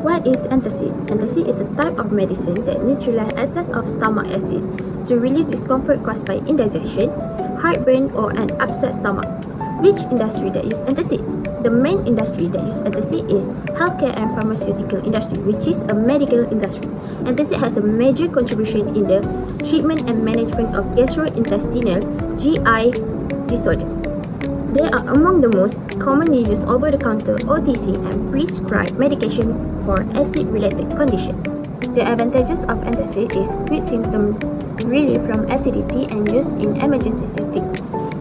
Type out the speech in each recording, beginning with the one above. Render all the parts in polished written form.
What is antacid? Antacid is a type of medicine that neutralizes excess of stomach acid to relieve discomfort caused by indigestion, heartburn, or an upset stomach. Which industry that use antacid? The main industry that use antacid is healthcare and pharmaceutical industry, which is a medical industry. Antacid has a major contribution in the treatment and management of gastrointestinal GI disorder. They are among the most commonly used over-the-counter OTC and prescribed medication for acid-related conditions. The advantages of antacid is quick symptom relief from acidity and use in emergency setting.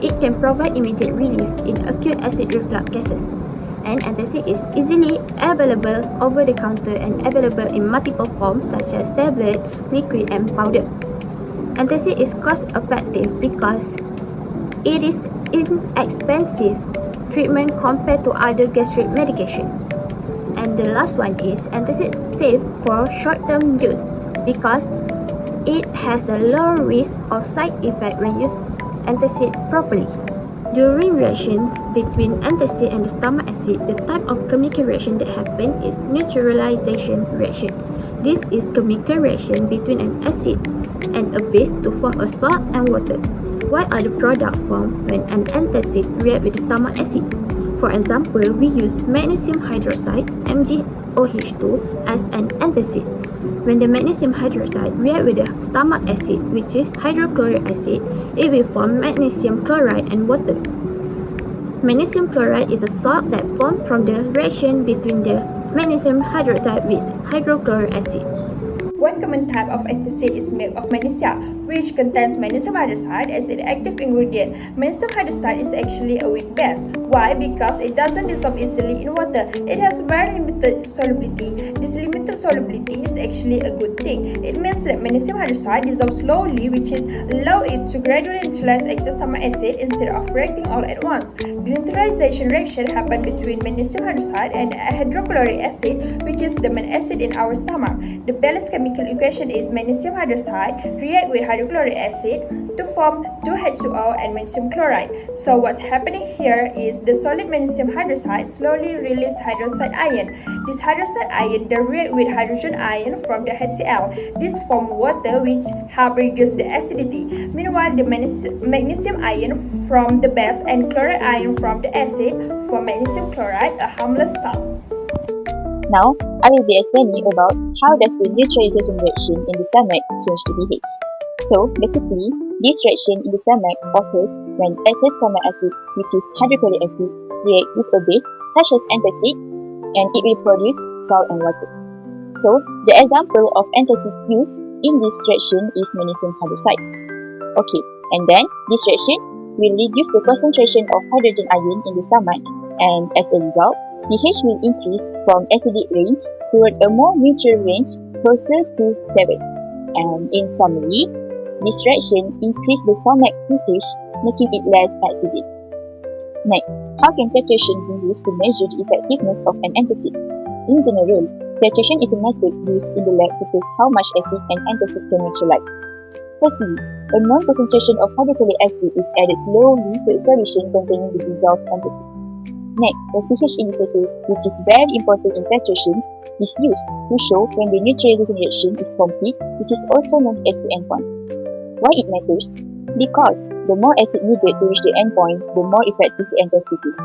It can provide immediate relief in acute acid reflux cases. And antacid is easily available over the counter and available in multiple forms such as tablet, liquid, and powder. Antacid is cost effective because it is inexpensive treatment compared to other gastric medication. And the last one is antacid safe for short-term use because it has a low risk of side effect when used antacid properly. During reaction between antacid and the stomach acid, the type of chemical reaction that happens is neutralization reaction. This is chemical reaction between an acid and a base to form a salt and water. What are the products formed when an antacid reacts with the stomach acid? For example, we use magnesium hydroxide (MgOH2) as an antacid. When the magnesium hydroxide reacts with the stomach acid, which is hydrochloric acid, it will form magnesium chloride and water. Magnesium chloride is a salt that forms from the reaction between the magnesium hydroxide with hydrochloric acid. One common type of antacid is milk of magnesia, which contains magnesium hydroxide as an active ingredient. Magnesium hydroxide is actually a weak base. Why? Because it doesn't dissolve easily in water. It has very limited solubility. This limited solubility is actually a good thing. It means that magnesium hydroxide dissolves slowly, which is allow it to gradually neutralize excess stomach acid instead of reacting all at once. The neutralization reaction happens between magnesium hydroxide and hydrochloric acid, which is the main acid in our stomach. The balanced chemical equation is magnesium hydroxide react with hydrochloric acid to form 2H2O and magnesium chloride. So what's happening here is the solid magnesium hydroxide slowly release hydroxide ion. This hydroxide ion then react with hydrogen ion from the HCl. This form water which help reduce the acidity. Meanwhile, the magnesium ion from the base and chloride ion from the acid form magnesium chloride, a harmless salt. Now, I will be explaining about how does the neutralization reaction in the stomach change to pH. So, basically, this reaction in the stomach occurs when excess stomach acid, which is hydrochloric acid, react with a base such as antacid, and it will produce salt and water. So, the example of antacid used in this reaction is magnesium hydroxide. Okay, and then this reaction will reduce the concentration of hydrogen ion in the stomach, and as a result, pH will increase from acidic range toward a more neutral range closer to 7. And in summary, this reaction increases the stomach pH, making it less acidic. Next, how can titration be used to measure the effectiveness of an antacid? In general, titration is a method used in the lab to test how much acid an antacid can neutralize. Firstly, a known concentration of hydrochloric acid is added slowly to a solution containing the dissolved antacid. Next, the pH indicator, which is very important in titration, is used to show when the neutralization reaction is complete, which is also known as the endpoint. Why it matters? Because the more acid needed to reach the endpoint, the more effective the antacid is.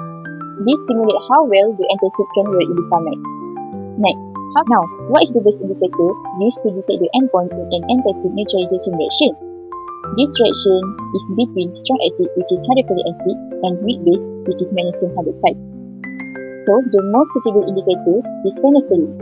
This stimulates how well the antacid can work in the stomach. Next, what is the best indicator used to detect the endpoint in an antacid neutralization reaction? This reaction is between strong acid, which is hydrochloric acid, and weak base, which is magnesium hydroxide. So, the most suitable indicator is phenolphthalein.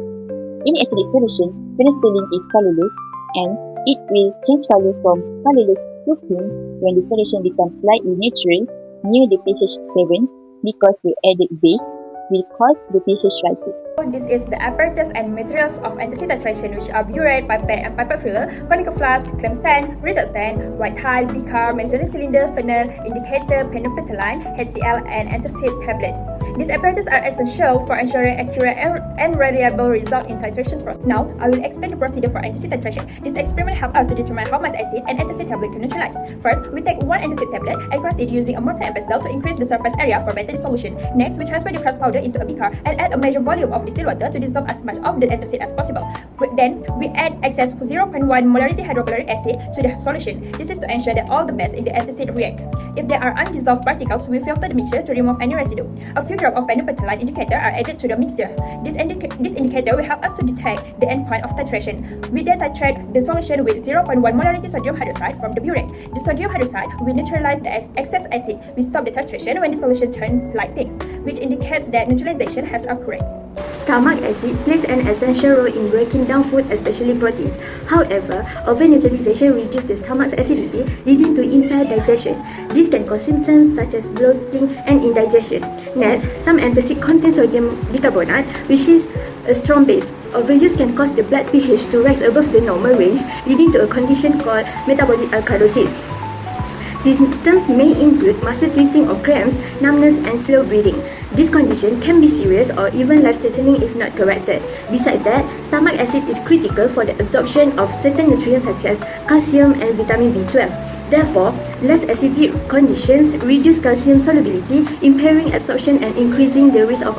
In acidic solution, phenolphthalein is colorless, and it will change color from colorless to pink when the solution becomes slightly neutral near the pH 7 because the added base will cause the pH rises. This is the apparatus and materials of antacid titration, which are burette, pipette and pipette filler, conical flask, clamp stand, retort stand, white tile, beaker, measuring cylinder, funnel, indicator, phenolphthalein, HCl and antacid tablets. These apparatus are essential for ensuring accurate and reliable result in titration process. Now, I will explain the procedure for antacid titration. This experiment helps us to determine how much acid an antacid tablet can neutralize. First, we take one antacid tablet and crush it using a mortar and pestle to increase the surface area for better dissolution. Next, we transfer the crushed powder water into a beaker and add a measured volume of distilled water to dissolve as much of the antacid as possible. Then, we add excess 0.1 molarity hydrochloric acid to the solution. This is to ensure that all the base in the antacid react. If there are undissolved particles, we filter the mixture to remove any residue. A few drops of pendimetalite indicator are added to the mixture. This indicator will help us to detect the endpoint of titration. We then titrate the solution with 0.1 molarity sodium hydroxide from the burette. The sodium hydroxide will neutralize the excess acid. We stop the titration when the solution turns light pinks, which indicates that neutralization has occurred. Stomach acid plays an essential role in breaking down food, especially proteins. However, over-neutralization reduces the stomach's acidity, leading to impaired digestion. This can cause symptoms such as bloating and indigestion. Next, some antacid contain sodium bicarbonate, which is a strong base. Overuse can cause the blood pH to rise above the normal range, leading to a condition called metabolic alkalosis. Symptoms may include muscle twitching or cramps, numbness, and slow breathing. This condition can be serious or even life-threatening if not corrected. Besides that, stomach acid is critical for the absorption of certain nutrients such as calcium and vitamin B12. Therefore, less acidic conditions reduce calcium solubility, impairing absorption and increasing the risk of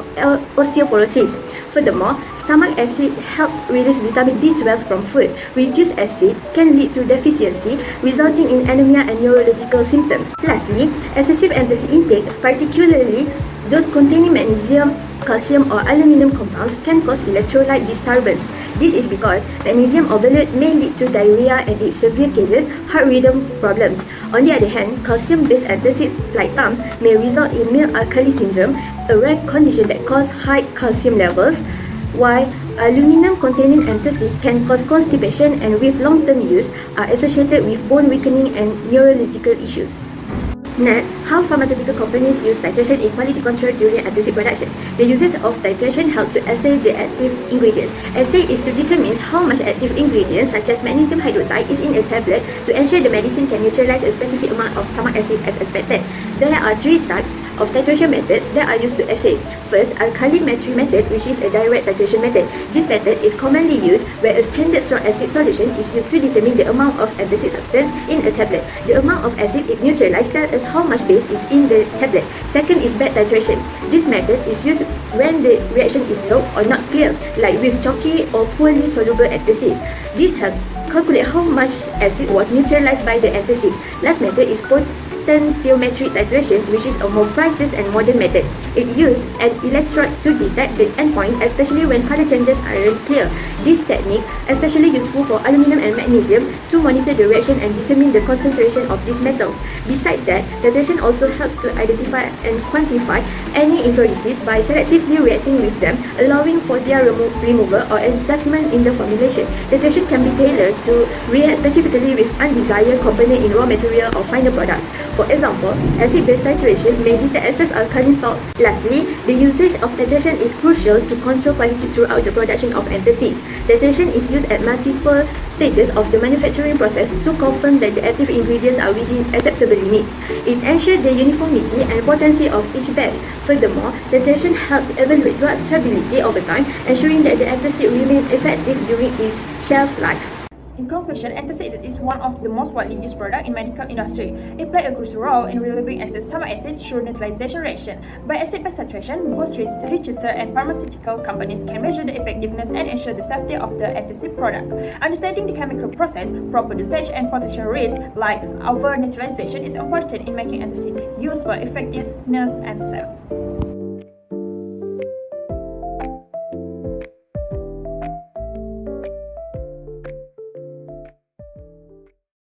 osteoporosis. Furthermore, stomach acid helps release vitamin B12 from food. Reduced acid can lead to deficiency, resulting in anemia and neurological symptoms. Lastly, excessive antacid intake, particularly those containing magnesium, calcium or aluminum compounds, can cause electrolyte disturbance. This is because magnesium overload may lead to diarrhea and in severe cases, heart rhythm problems. On the other hand, calcium-based antacids like TAMs may result in milk alkali syndrome, a rare condition that causes high calcium levels, while aluminum-containing antacid can cause constipation and with long-term use are associated with bone weakening and neurological issues. Next, how pharmaceutical companies use titration in quality control during antacid production. The usage of titration helps to assay the active ingredients. Assay is to determine how much active ingredients such as magnesium hydroxide is in a tablet to ensure the medicine can neutralize a specific amount of stomach acid as expected. There are 3 types of titration methods that are used to assay. First, alkalimetry method, which is a direct titration method. This method is commonly used where a standard strong acid solution is used to determine the amount of antacid substance in a tablet. The amount of acid it neutralizes tells us how much base is in the tablet. Second is bed titration. This method is used when the reaction is low or not clear, like with chalky or poorly soluble antacids. This helps calculate how much acid was neutralized by the antacid. Last method is potentiometric titration, which is a more precise and modern method. It uses an electrode to detect the endpoint, especially when color changes aren't clear. This technique is especially useful for aluminum and magnesium to monitor the reaction and determine the concentration of these metals. Besides that, titration also helps to identify and quantify any impurities by selectively reacting with them, allowing for their removal or adjustment in the formulation. Titration can be tailored to react specifically with undesired component in raw material or final products. For example, acid-base titration may detect excess alkaline salt. Lastly, the usage of titration is crucial to control quality throughout the production of antacids. Titration is used at multiple stages of the manufacturing process to confirm that the active ingredients are within acceptable limits. It ensures the uniformity and potency of each batch. Furthermore, titration helps evaluate drug stability over time, ensuring that the antacid remains effective during its shelf life. In conclusion, antacid is one of the most widely used products in medical industry. It plays a crucial role in relieving excess stomach acid through neutralization reaction. By acid-base titration, both researchers and pharmaceutical companies can measure the effectiveness and ensure the safety of the antacid product. Understanding the chemical process, proper dosage, and potential risks like over-neutralization is important in making antacid use for effectiveness and safe.